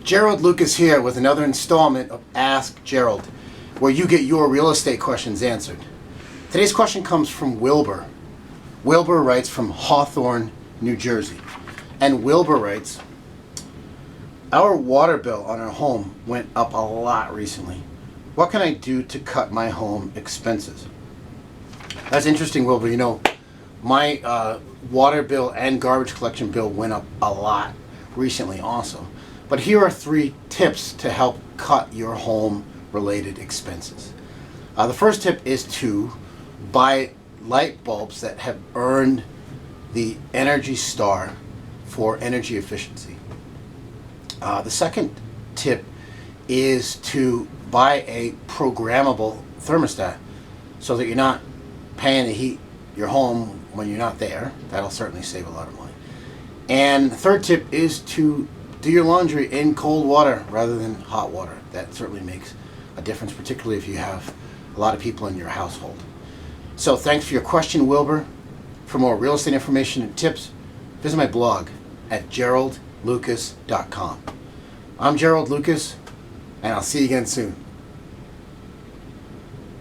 Gerald Lucas here with another installment of Ask Gerald, where you get your real estate questions answered. Today's question comes from Wilbur. Wilbur writes from Hawthorne, New Jersey. And Wilbur writes, our water bill on our home went up a lot recently. What can I do to cut my home expenses? That's interesting, Wilbur. You know, my water bill and garbage collection bill went up a lot recently also. But here are 3 tips to help cut your home related expenses. The first tip is to buy light bulbs that have earned the Energy Star for energy efficiency. The second tip is to buy a programmable thermostat so that you're not paying to heat your home when you're not there. That'll certainly save a lot of money. And the third tip is to do your laundry in cold water rather than hot water. That certainly makes a difference, particularly if you have a lot of people in your household. So thanks for your question, Wilbur. For more real estate information and tips, visit my blog at geraldlucas.com. I'm Gerald Lucas, and I'll see you again soon.